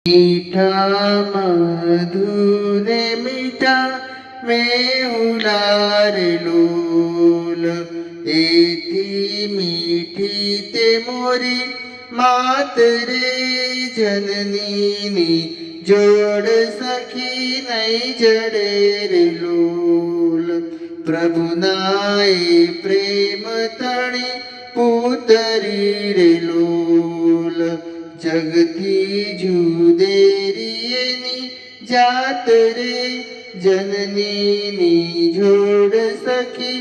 मीठा मधुने मीठा मेहुला रे लोल एती मीठी ते मोरी मात रे जननीनी जोड़ सखी नहीं जड़े रे लोल प्रभुनाए प्रेम तणी पुतरी रे लोल जगती जुदेरियेनी जात रे जननीनी जोड़ सखी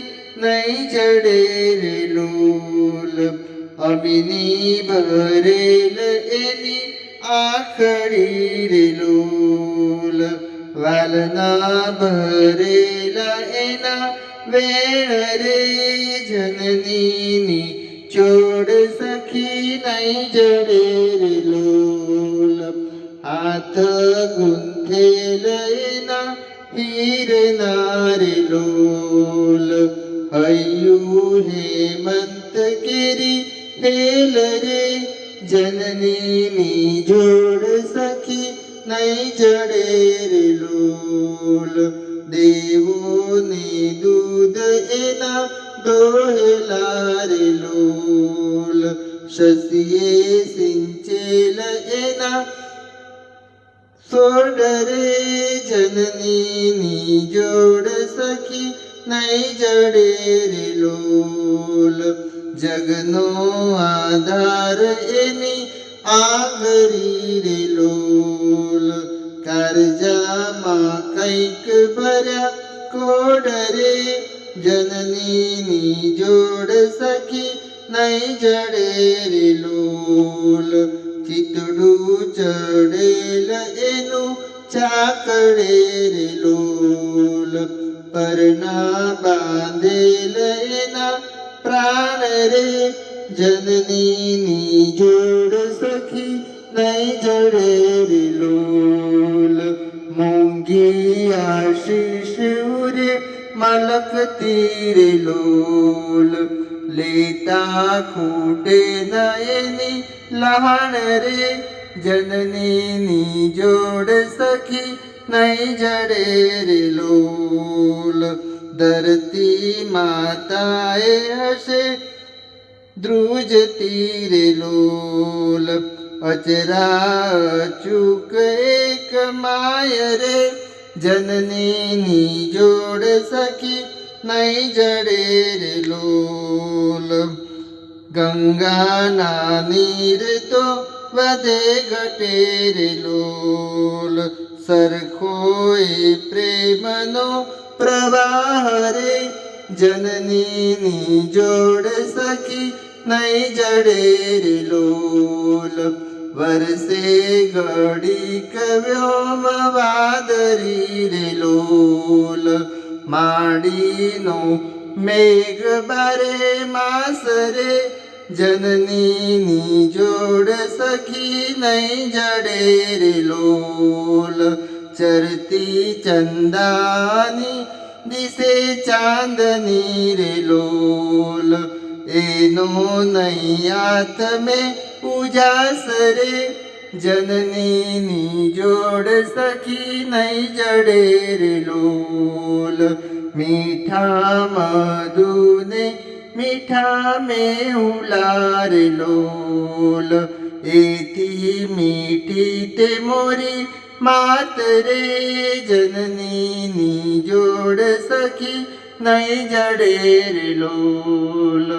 नहीं जड़े रे लोल अमिनी भरेल एनी आखड़ी रे लोल वालना भरेला एना वेण रे जननीनी जोड़ सखी नहीं जड़े रे लोल हाथ गुंथेल एना हीरना रे लोल हयू हेमंत केरी हेल रे जननीनी जोड़ सखी नहीं जड़े रे लोल देवो ने दूध एना दोहला रे लोल शशिये सिंचेल एना सोड रे जननीनी जोड़ सखी नहीं जड़े रे लोल जगनो आधार एनी आगरी रे लोल करजा मा कैक भर्या कोड रे जननीनी जोड़ सखी नहीं जड़े रे लोल चितड़ू चढ़ेल एनु चाकड़े रे लोल परना बांधेल एना प्राण रे जननीनी जोड़ सखी नहीं जड़े रे लोल मूंगी आशीष उरे मलकती रे लोल लेता खूटे नयनी लहान रे जननीनी जोड़ सखी नहीं जड़े रे लोल धरती माताए हसे द्रुजती रे लोल अचरा अचूक एक माय रे जननीनी जोड़ सखी नहीं जड़े रे लोल गंगा ना नीर तो वधे घटे रे लोल सरखोए प्रेमनो प्रवाह रे जननीनी जोड़ सखी नहीं जड़े रे लोल वर्षे घड़ी व्योम वादरी रे लोल माड़ी नो मेघ बारे मास रे जननीनी जोड़ सखी नहीं जड़े रे लोल चरती चंदानी दिसे चांदनी रे लोल एनो नहीं हाथ में उजास रे जननीनी जोड़ सखी नहीं जड़े रे लोल मीठा मधुने मीठा में उला रे लोल एती मीठी ते मोरी मात रे जननीनी जोड़ सखी नहीं जड़े रे लोल।